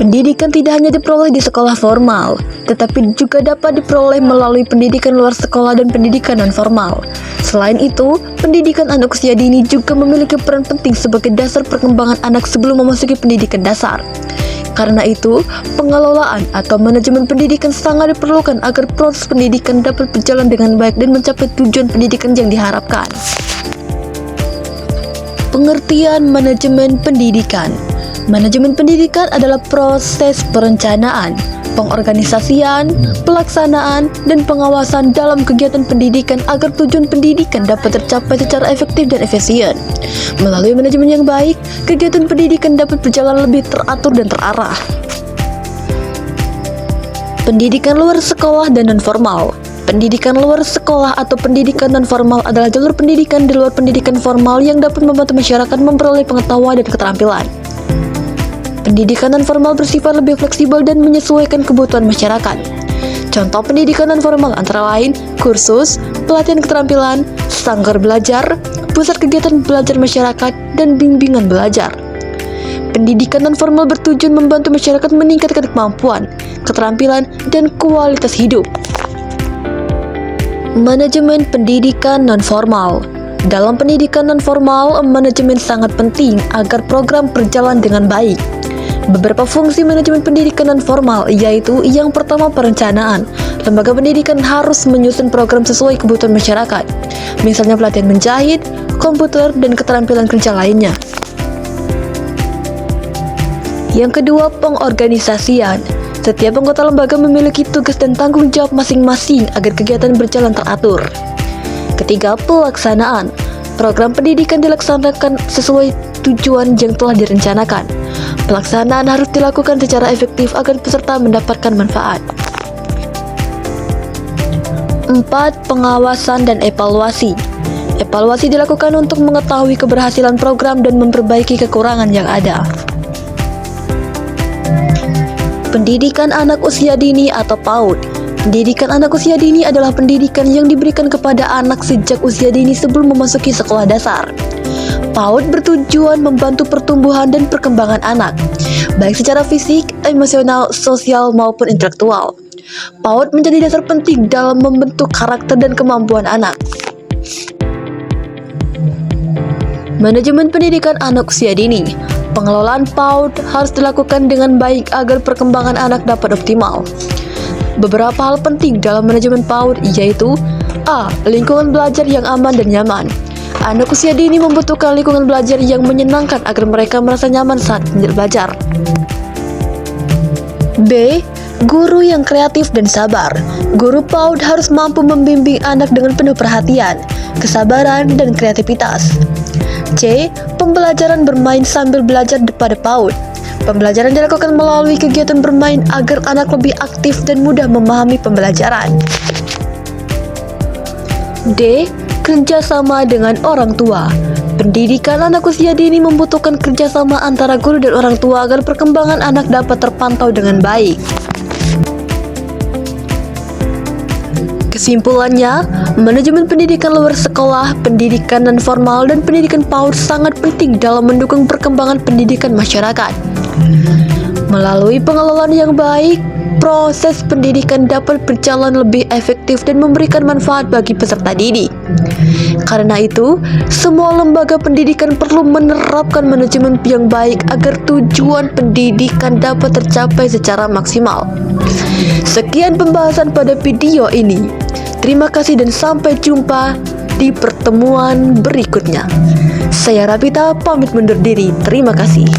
Pendidikan tidak hanya diperoleh di sekolah formal, tetapi juga dapat diperoleh melalui pendidikan luar sekolah dan pendidikan non-formal. Selain itu, pendidikan anak usia dini juga memiliki peran penting sebagai dasar perkembangan anak sebelum memasuki pendidikan dasar. Karena itu, pengelolaan atau manajemen pendidikan sangat diperlukan agar proses pendidikan dapat berjalan dengan baik dan mencapai tujuan pendidikan yang diharapkan. Pengertian manajemen pendidikan. Manajemen pendidikan adalah proses perencanaan, pengorganisasian, pelaksanaan, dan pengawasan dalam kegiatan pendidikan agar tujuan pendidikan dapat tercapai secara efektif dan efisien. Melalui manajemen yang baik, kegiatan pendidikan dapat berjalan lebih teratur dan terarah. Pendidikan luar sekolah dan non-formal. Pendidikan luar sekolah atau pendidikan non-formal adalah jalur pendidikan di luar pendidikan formal yang dapat membantu masyarakat memperoleh pengetahuan dan keterampilan. Pendidikan non-formal bersifat lebih fleksibel dan menyesuaikan kebutuhan masyarakat. Contoh pendidikan non-formal antara lain kursus, pelatihan keterampilan, sanggar belajar, pusat kegiatan belajar masyarakat, dan bimbingan belajar. Pendidikan non-formal bertujuan membantu masyarakat meningkatkan kemampuan, keterampilan, dan kualitas hidup. Manajemen pendidikan non-formal. Dalam pendidikan non-formal, manajemen sangat penting agar program berjalan dengan baik. Beberapa fungsi manajemen pendidikan non-formal yaitu yang pertama perencanaan. Lembaga pendidikan harus menyusun program sesuai kebutuhan masyarakat, misalnya pelatihan menjahit, komputer, dan keterampilan kerja lainnya. Yang kedua, pengorganisasian. Setiap anggota lembaga memiliki tugas dan tanggung jawab masing-masing agar kegiatan berjalan teratur. Ketiga, pelaksanaan. Program pendidikan dilaksanakan sesuai tujuan yang telah direncanakan. Pelaksanaan harus dilakukan secara efektif agar peserta mendapatkan manfaat. 4. Pengawasan dan evaluasi. Evaluasi dilakukan untuk mengetahui keberhasilan program dan memperbaiki kekurangan yang ada. Pendidikan anak usia dini atau PAUD. Pendidikan anak usia dini adalah pendidikan yang diberikan kepada anak sejak usia dini sebelum memasuki sekolah dasar. PAUD bertujuan membantu pertumbuhan dan perkembangan anak, baik secara fisik, emosional, sosial, maupun intelektual. PAUD menjadi dasar penting dalam membentuk karakter dan kemampuan anak. Manajemen pendidikan anak usia dini. Pengelolaan PAUD harus dilakukan dengan baik agar perkembangan anak dapat optimal. Beberapa hal penting dalam manajemen PAUD yaitu A. Lingkungan belajar yang aman dan nyaman. Anak usia dini membutuhkan lingkungan belajar yang menyenangkan agar mereka merasa nyaman saat belajar. B. Guru yang kreatif dan sabar. Guru PAUD harus mampu membimbing anak dengan penuh perhatian, kesabaran, dan kreativitas. C. Pembelajaran bermain sambil belajar pada PAUD. Pembelajaran dilakukan melalui kegiatan bermain agar anak lebih aktif dan mudah memahami pembelajaran. D. Kerjasama dengan orang tua. Pendidikan anak usia dini membutuhkan kerjasama antara guru dan orang tua agar perkembangan anak dapat terpantau dengan baik. Kesimpulannya, manajemen pendidikan luar sekolah, pendidikan non-formal, dan pendidikan PAUD sangat penting dalam mendukung perkembangan pendidikan masyarakat. Melalui pengelolaan yang baik, proses pendidikan dapat berjalan lebih efektif dan memberikan manfaat bagi peserta didik. Karena itu, semua lembaga pendidikan perlu menerapkan manajemen yang baik agar tujuan pendidikan dapat tercapai secara maksimal. Sekian pembahasan pada video ini. Terima kasih dan sampai jumpa di pertemuan berikutnya. Saya Rapita pamit undur diri. Terima kasih.